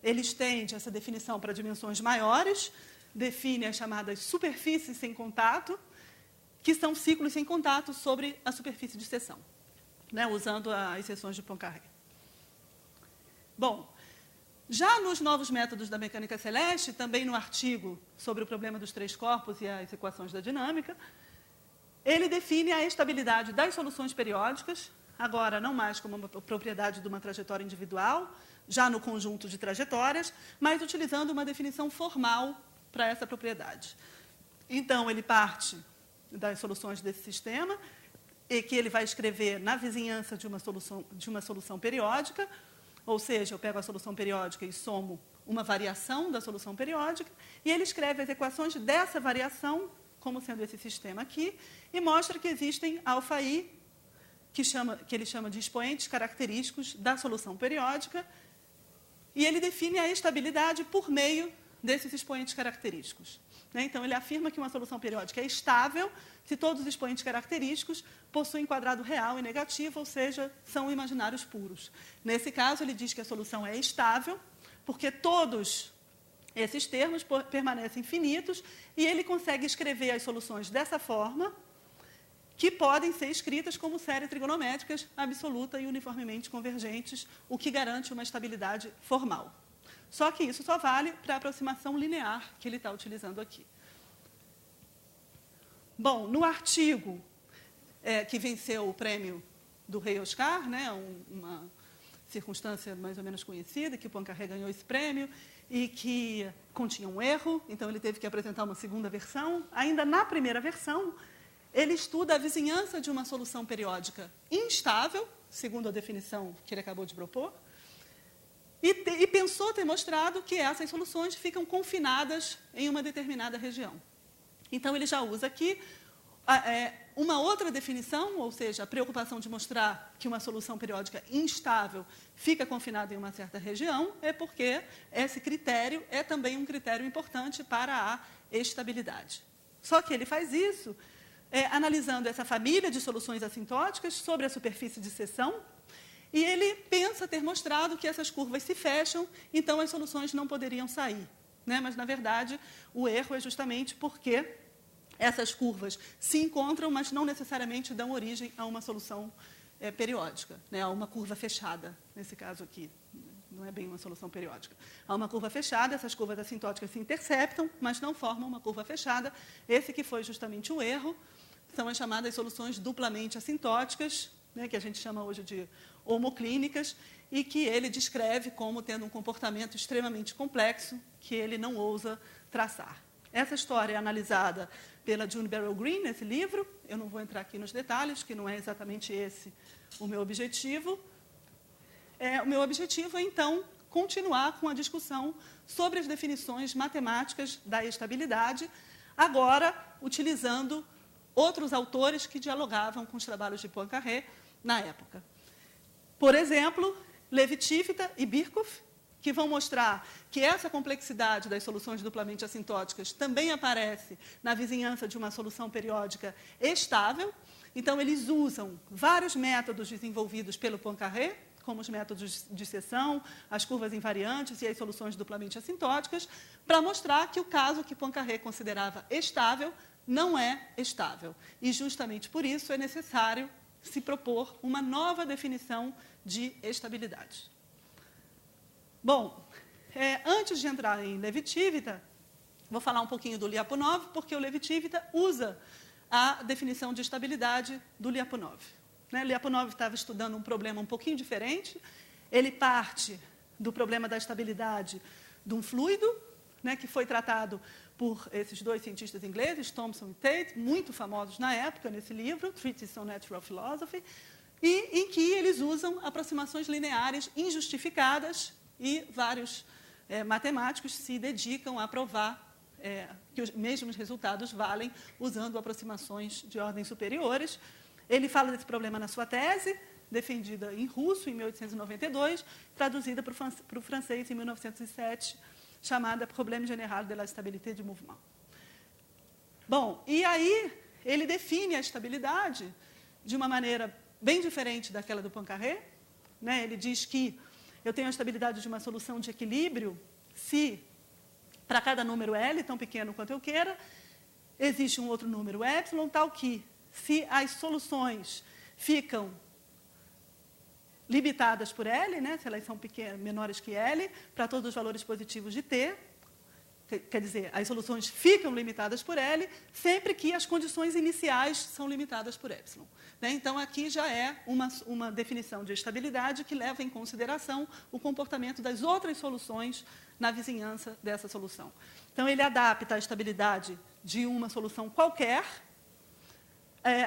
Ele estende essa definição para dimensões maiores, define as chamadas superfícies sem contato, que são ciclos sem contato sobre a superfície de seção, né, usando as seções de Poincaré. Bom, já nos novos métodos da mecânica celeste, também no artigo sobre o problema dos três corpos e as equações da dinâmica, ele define a estabilidade das soluções periódicas, agora não mais como uma propriedade de uma trajetória individual, já no conjunto de trajetórias, mas utilizando uma definição formal para essa propriedade. Então, ele parte das soluções desse sistema, e que ele vai escrever na vizinhança de uma solução periódica, ou seja, eu pego a solução periódica e somo uma variação da solução periódica, e ele escreve as equações dessa variação, como sendo esse sistema aqui, e mostra que existem alfa i, que ele chama de expoentes característicos da solução periódica, e ele define a estabilidade por meio desses expoentes característicos. Então, ele afirma que uma solução periódica é estável se todos os expoentes característicos possuem quadrado real e negativo, ou seja, são imaginários puros. Nesse caso, ele diz que a solução é estável, porque todos esses termos permanecem finitos, e ele consegue escrever as soluções dessa forma, que podem ser escritas como séries trigonométricas absoluta e uniformemente convergentes, o que garante uma estabilidade formal. Só que isso só vale para a aproximação linear que ele está utilizando aqui. Bom, no artigo que venceu o prêmio do Rei Oscar, né, uma circunstância mais ou menos conhecida, que o Poincaré ganhou esse prêmio e que continha um erro, então ele teve que apresentar uma segunda versão. Ainda na primeira versão, ele estuda a vizinhança de uma solução periódica instável, segundo a definição que ele acabou de propor, e pensou ter mostrado que essas soluções ficam confinadas em uma determinada região. Então, ele já usa aqui uma outra definição, ou seja, a preocupação de mostrar que uma solução periódica instável fica confinada em uma certa região, é porque esse critério é também um critério importante para a estabilidade. Só que ele faz isso analisando essa família de soluções assintóticas sobre a superfície de seção, e ele pensa ter mostrado que essas curvas se fecham, então as soluções não poderiam sair, né? Mas, na verdade, o erro é justamente porque essas curvas se encontram, mas não necessariamente dão origem a uma solução periódica, né? A uma curva fechada, nesse caso aqui. Não é bem uma solução periódica. Há uma curva fechada, essas curvas assintóticas se interceptam, mas não formam uma curva fechada. Esse que foi justamente o erro, são as chamadas soluções duplamente assintóticas, né, que a gente chama hoje de homoclínicas, e que ele descreve como tendo um comportamento extremamente complexo, que ele não ousa traçar. Essa história é analisada pela June Barrow Green, nesse livro. Eu não vou entrar aqui nos detalhes, que não é exatamente esse o meu objetivo. O meu objetivo é, então, continuar com a discussão sobre as definições matemáticas da estabilidade, agora utilizando outros autores que dialogavam com os trabalhos de Poincaré na época. Por exemplo, Levi-Tivita e Birkhoff, que vão mostrar que essa complexidade das soluções duplamente assintóticas também aparece na vizinhança de uma solução periódica estável. Então, eles usam vários métodos desenvolvidos pelo Poincaré, como os métodos de seção, as curvas invariantes e as soluções duplamente assintóticas, para mostrar que o caso que Poincaré considerava estável não é estável. E, justamente por isso, é necessário se propor uma nova definição de estabilidade. Bom, antes de entrar em Levi-Tivita, vou falar um pouquinho do Lyapunov, porque o Levi-Tivita usa a definição de estabilidade do Lyapunov. Lyapunov estava estudando um problema um pouquinho diferente. Ele parte do problema da estabilidade de um fluido, que foi tratado por esses dois cientistas ingleses, Thomson e Tate, muito famosos na época, nesse livro, Treatise on Natural Philosophy, e em que eles usam aproximações lineares injustificadas, e vários matemáticos se dedicam a provar que os mesmos resultados valem usando aproximações de ordem superiores. Ele fala desse problema na sua tese, defendida em russo, em 1892, traduzida para o francês em 1907, chamada Problème général de la stabilité du mouvement. Bom, e aí ele define a estabilidade de uma maneira bem diferente daquela do Poincaré, né? Ele diz que eu tenho a estabilidade de uma solução de equilíbrio se, para cada número L, tão pequeno quanto eu queira, existe um outro número epsilon, tal que, se as soluções ficam limitadas por L, né, se elas são menores que L, para todos os valores positivos de T, quer dizer, as soluções ficam limitadas por L, sempre que as condições iniciais são limitadas por epsilon. Né? Então, aqui já é uma definição de estabilidade que leva em consideração o comportamento das outras soluções na vizinhança dessa solução. Então, ele adapta a estabilidade de uma solução qualquer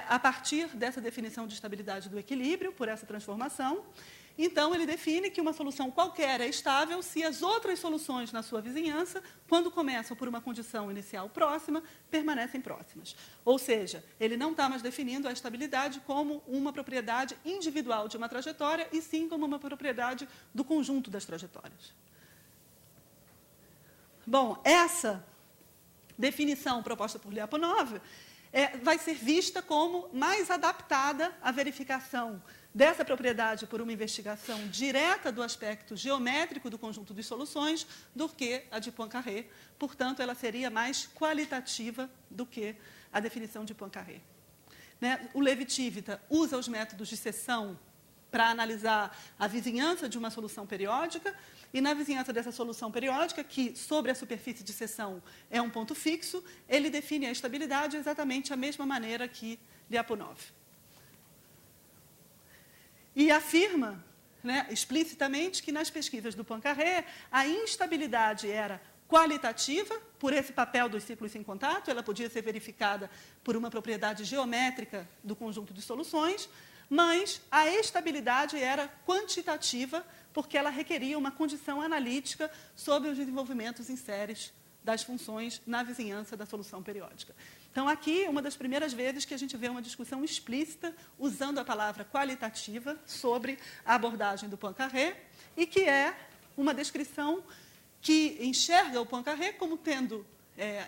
a partir dessa definição de estabilidade do equilíbrio, por essa transformação. Então, ele define que uma solução qualquer é estável se as outras soluções na sua vizinhança, quando começam por uma condição inicial próxima, permanecem próximas. Ou seja, ele não está mais definindo a estabilidade como uma propriedade individual de uma trajetória, e sim como uma propriedade do conjunto das trajetórias. Bom, essa definição proposta por Lyapunov vai ser vista como mais adaptada à verificação dessa propriedade por uma investigação direta do aspecto geométrico do conjunto de soluções do que a de Poincaré. Portanto, ela seria mais qualitativa do que a definição de Poincaré. Né? O Levi-Civita usa os métodos de seção para analisar a vizinhança de uma solução periódica, e na vizinhança dessa solução periódica, que sobre a superfície de seção é um ponto fixo, ele define a estabilidade exatamente da mesma maneira que Lyapunov. E afirma, né, explicitamente, que nas pesquisas do Poincaré, a instabilidade era qualitativa, por esse papel dos ciclos sem contato, ela podia ser verificada por uma propriedade geométrica do conjunto de soluções, mas a estabilidade era quantitativa, porque ela requeria uma condição analítica sobre os desenvolvimentos em séries das funções na vizinhança da solução periódica. Então, aqui, uma das primeiras vezes que a gente vê uma discussão explícita usando a palavra qualitativa sobre a abordagem do Poincaré, e que é uma descrição que enxerga o Poincaré como tendo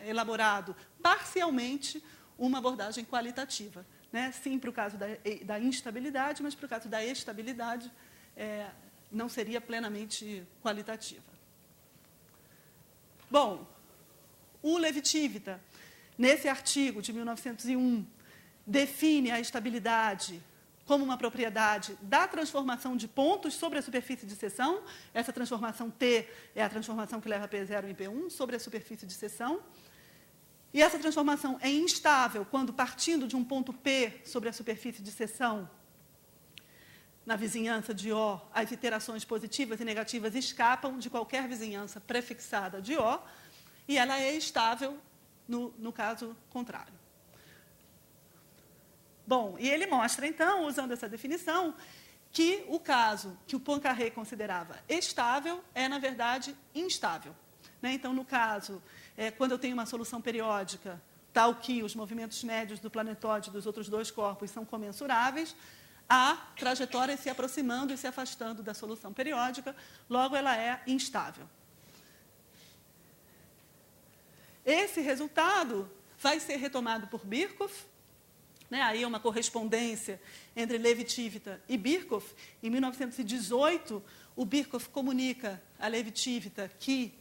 elaborado parcialmente uma abordagem qualitativa. Né? Sim, para o caso da instabilidade, mas para o caso da estabilidade, não seria plenamente qualitativa. Bom, o Levi-Civita, nesse artigo de 1901, define a estabilidade como uma propriedade da transformação de pontos sobre a superfície de seção. Essa transformação T é a transformação que leva P0 em P1 sobre a superfície de seção. E essa transformação é instável quando, partindo de um ponto P sobre a superfície de seção, na vizinhança de O, as iterações positivas e negativas escapam de qualquer vizinhança prefixada de O, e ela é estável no caso contrário. Bom, e ele mostra, então, usando essa definição, que o caso que o Poincaré considerava estável é, na verdade, instável. Né? Então, no caso, quando eu tenho uma solução periódica, tal que os movimentos médios do planetóide dos outros dois corpos são comensuráveis, a trajetória se aproximando e se afastando da solução periódica, logo ela é instável. Esse resultado vai ser retomado por Birkhoff, né? Aí é uma correspondência entre Levi-Civita e Birkhoff. Em 1918, o Birkhoff comunica a Levi-Civita que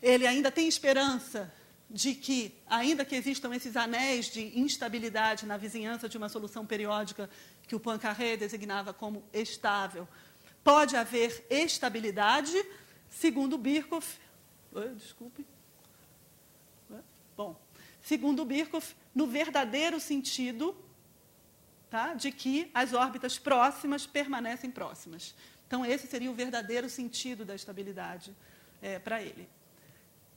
ele ainda tem esperança de que, ainda que existam esses anéis de instabilidade na vizinhança de uma solução periódica que o Poincaré designava como estável, pode haver estabilidade, segundo Birkhoff. Desculpe. Bom, segundo Birkhoff, no verdadeiro sentido, tá, de que as órbitas próximas permanecem próximas. Então, esse seria o verdadeiro sentido da estabilidade para ele.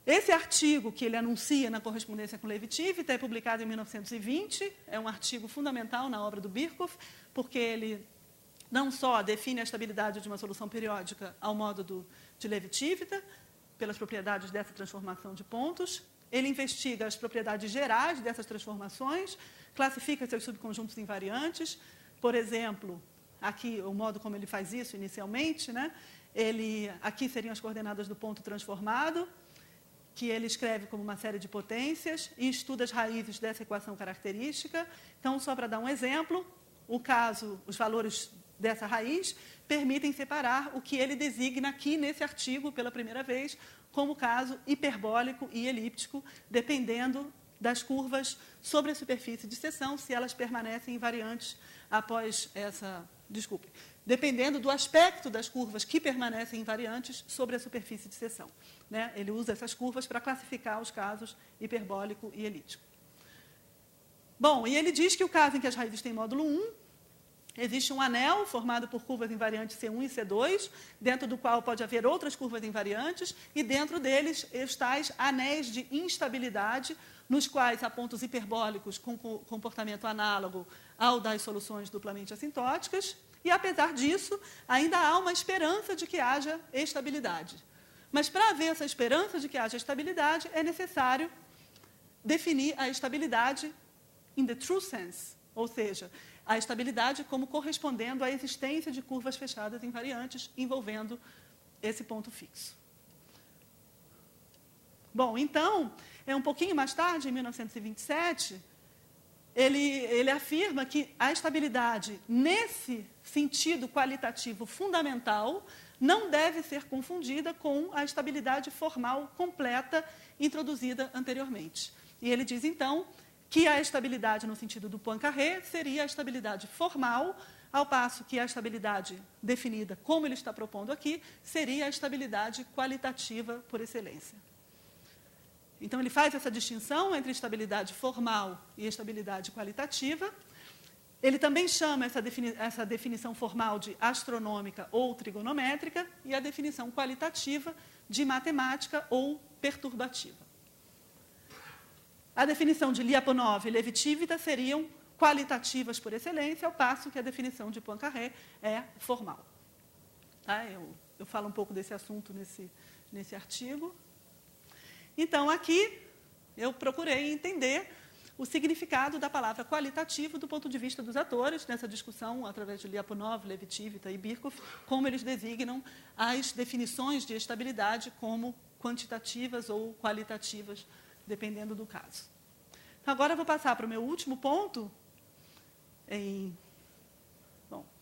Esse artigo que ele anuncia na correspondência com Levi-Civita é publicado em 1920, é um artigo fundamental na obra do Birkhoff, porque ele não só define a estabilidade de uma solução periódica ao modo de Levi-Civita, pelas propriedades dessa transformação de pontos, ele investiga as propriedades gerais dessas transformações, classifica seus subconjuntos invariantes. Por exemplo, aqui o modo como ele faz isso inicialmente, né? Aqui seriam as coordenadas do ponto transformado, que ele escreve como uma série de potências, e estuda as raízes dessa equação característica. Então, só para dar um exemplo, os valores dessa raiz permitem separar o que ele designa aqui nesse artigo, pela primeira vez, como caso hiperbólico e elíptico, dependendo das curvas sobre a superfície de seção, se elas permanecem invariantes após essa... Desculpe. Dependendo do aspecto das curvas que permanecem invariantes sobre a superfície de seção. Né? Ele usa essas curvas para classificar os casos hiperbólico e elíptico. Bom, e ele diz que o caso em que as raízes têm módulo 1, existe um anel formado por curvas invariantes C1 e C2, dentro do qual pode haver outras curvas invariantes, e dentro deles, os tais anéis de instabilidade, nos quais há pontos hiperbólicos com comportamento análogo ao das soluções duplamente assintóticas, e, apesar disso, ainda há uma esperança de que haja estabilidade. Mas, para haver essa esperança de que haja estabilidade, é necessário definir a estabilidade in the true sense, ou seja, a estabilidade como correspondendo à existência de curvas fechadas invariantes envolvendo esse ponto fixo. Bom, então, um pouquinho mais tarde, em 1927, ele afirma que a estabilidade, nesse sentido qualitativo fundamental, não deve ser confundida com a estabilidade formal completa introduzida anteriormente. E ele diz, então, que a estabilidade no sentido do Poincaré seria a estabilidade formal, ao passo que a estabilidade definida, como ele está propondo aqui, seria a estabilidade qualitativa por excelência. Então, ele faz essa distinção entre estabilidade formal e estabilidade qualitativa. Ele também chama essa definição formal de astronômica ou trigonométrica e a definição qualitativa de matemática ou perturbativa. A definição de Lyapunov e Levi-Civita seriam qualitativas por excelência, ao passo que a definição de Poincaré é formal. Tá? Eu falo um pouco desse assunto nesse artigo. Então, aqui, eu procurei entender o significado da palavra qualitativo do ponto de vista dos atores, nessa discussão, através de Lyapunov, Levi-Civita e Birkhoff, como eles designam as definições de estabilidade como quantitativas ou qualitativas, dependendo do caso. Então, agora eu vou passar para o meu último ponto, em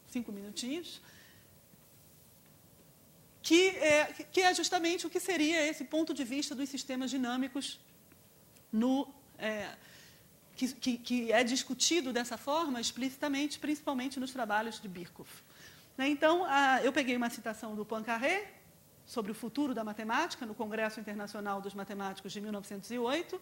5 minutinhos, que é justamente o que seria esse ponto de vista dos sistemas dinâmicos que é discutido dessa forma explicitamente, principalmente nos trabalhos de Birkhoff. Então, eu peguei uma citação do Poincaré sobre o futuro da matemática, no Congresso Internacional dos Matemáticos de 1908,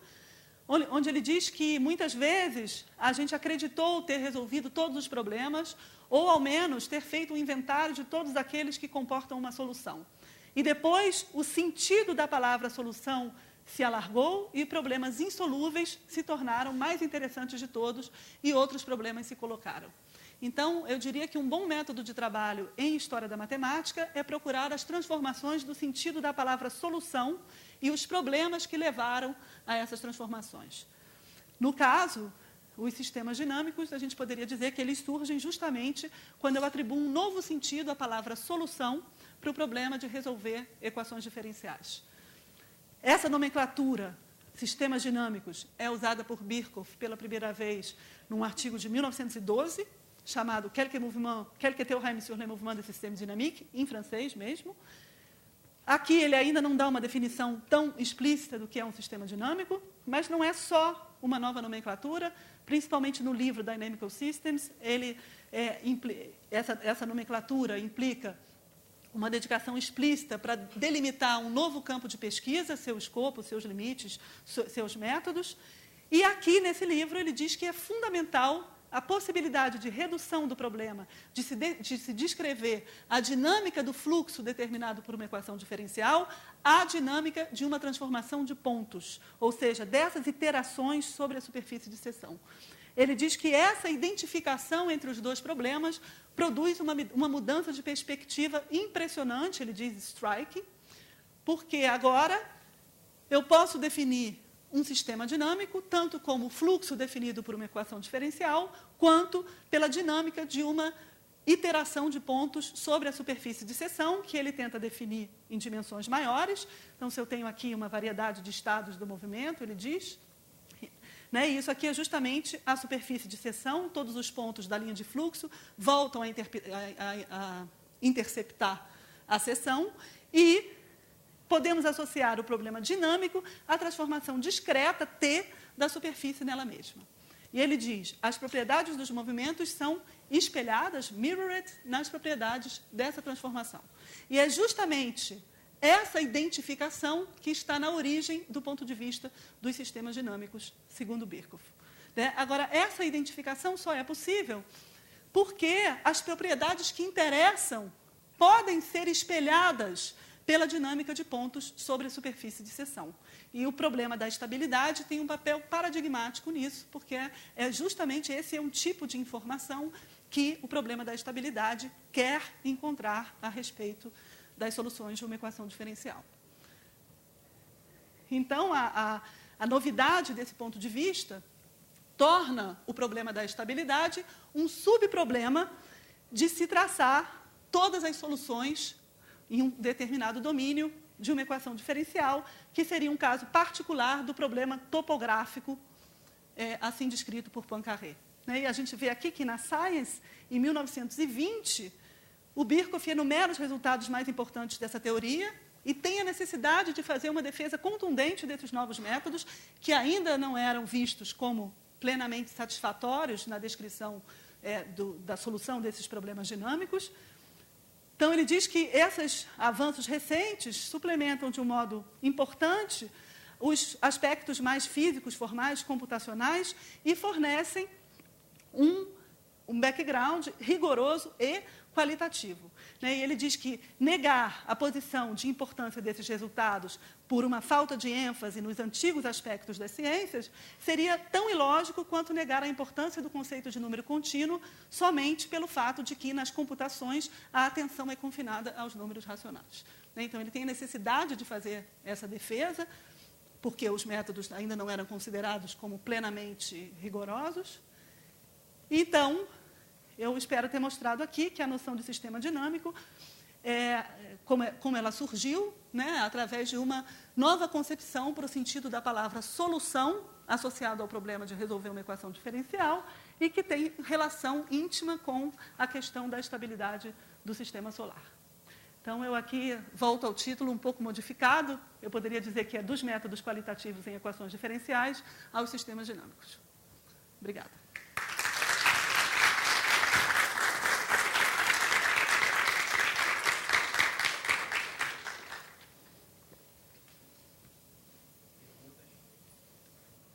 onde ele diz que, muitas vezes, a gente acreditou ter resolvido todos os problemas, ou, ao menos, ter feito um inventário de todos aqueles que comportam uma solução. E, depois, o sentido da palavra solução se alargou e problemas insolúveis se tornaram mais interessantes de todos e outros problemas se colocaram. Então, eu diria que um bom método de trabalho em História da Matemática é procurar as transformações do sentido da palavra solução e os problemas que levaram a essas transformações. No caso, os sistemas dinâmicos, a gente poderia dizer que eles surgem justamente quando eu atribuo um novo sentido à palavra solução para o problema de resolver equações diferenciais. Essa nomenclatura, sistemas dinâmicos, é usada por Birkhoff pela primeira vez num artigo de 1912, chamado Quelques théorèmes sur le mouvement des systèmes dynamiques, em francês mesmo. Aqui ele ainda não dá uma definição tão explícita do que é um sistema dinâmico, mas não é só uma nova nomenclatura, principalmente no livro Dynamical Systems, essa nomenclatura implica uma dedicação explícita para delimitar um novo campo de pesquisa, seu escopo, seus limites, seus métodos. E aqui, nesse livro, ele diz que é fundamental a possibilidade de redução do problema, de se descrever a dinâmica do fluxo determinado por uma equação diferencial, à dinâmica de uma transformação de pontos, ou seja, dessas iterações sobre a superfície de seção. Ele diz que essa identificação entre os dois problemas produz uma mudança de perspectiva impressionante, ele diz striking, porque agora eu posso definir um sistema dinâmico, tanto como o fluxo definido por uma equação diferencial, quanto pela dinâmica de uma iteração de pontos sobre a superfície de seção, que ele tenta definir em dimensões maiores. Então, se eu tenho aqui uma variedade de estados do movimento, ele diz, Né? E isso aqui é justamente a superfície de seção, todos os pontos da linha de fluxo voltam a interceptar a seção e podemos associar o problema dinâmico à transformação discreta, T, da superfície nela mesma. E ele diz, as propriedades dos movimentos são espelhadas, mirrored, nas propriedades dessa transformação. E é justamente essa identificação que está na origem do ponto de vista dos sistemas dinâmicos, segundo Birkhoff. Né? Agora, essa identificação só é possível porque as propriedades que interessam podem ser espelhadas pela dinâmica de pontos sobre a superfície de seção. E o problema da estabilidade tem um papel paradigmático nisso, porque justamente esse é um tipo de informação que o problema da estabilidade quer encontrar a respeito das soluções de uma equação diferencial. Então, a novidade desse ponto de vista torna o problema da estabilidade um subproblema de se traçar todas as soluções em um determinado domínio de uma equação diferencial, que seria um caso particular do problema topográfico, assim descrito por Poincaré. E a gente vê aqui que na Science, em 1920, o Birkhoff enumera os resultados mais importantes dessa teoria e tem a necessidade de fazer uma defesa contundente desses novos métodos, que ainda não eram vistos como plenamente satisfatórios na descrição da solução desses problemas dinâmicos. Então, ele diz que esses avanços recentes suplementam de um modo importante os aspectos mais físicos, formais, computacionais e fornecem um background rigoroso e qualitativo. E ele diz que negar a posição de importância desses resultados por uma falta de ênfase nos antigos aspectos das ciências seria tão ilógico quanto negar a importância do conceito de número contínuo somente pelo fato de que, nas computações, a atenção é confinada aos números racionais. Então, ele tem a necessidade de fazer essa defesa, porque os métodos ainda não eram considerados como plenamente rigorosos. Então, eu espero ter mostrado aqui que a noção de sistema dinâmico, como ela surgiu, né, através de uma nova concepção para o sentido da palavra solução, associado ao problema de resolver uma equação diferencial, e que tem relação íntima com a questão da estabilidade do sistema solar. Então, eu aqui volto ao título um pouco modificado, eu poderia dizer que é dos métodos qualitativos em equações diferenciais aos sistemas dinâmicos. Obrigada.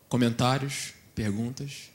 Comentários, perguntas?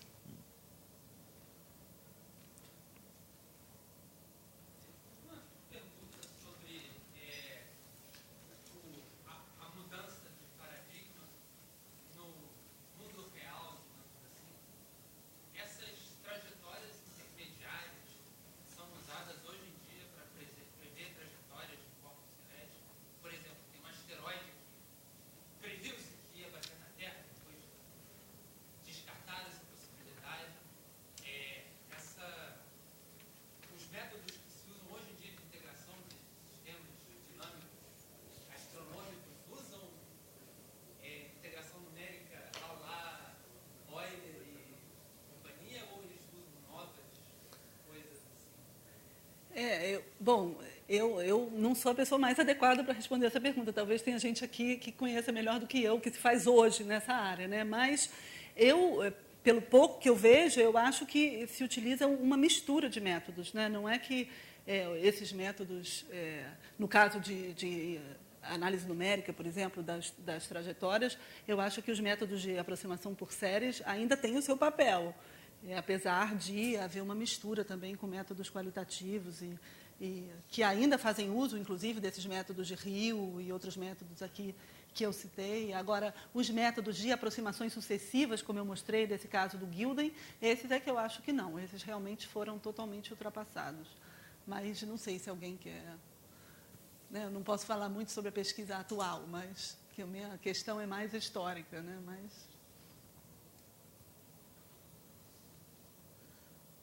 Eu não sou a pessoa mais adequada para responder essa pergunta. Talvez tenha gente aqui que conheça melhor do que eu o que se faz hoje nessa área, né? Mas pelo pouco que eu vejo, eu acho que se utiliza uma mistura de métodos, né? Não é que esses métodos, no caso de análise numérica, por exemplo, das trajetórias, eu acho que os métodos de aproximação por séries ainda têm o seu papel, apesar de haver uma mistura também com métodos qualitativos e que ainda fazem uso, inclusive, desses métodos de Rio e outros métodos aqui que eu citei. Agora, os métodos de aproximações sucessivas, como eu mostrei, desse caso do Gilden, esses é que eu acho que não. Esses realmente foram totalmente ultrapassados. Mas não sei se alguém quer... Né, eu não posso falar muito sobre a pesquisa atual, mas que a minha questão é mais histórica, né?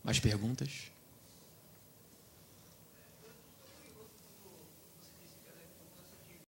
Mais perguntas?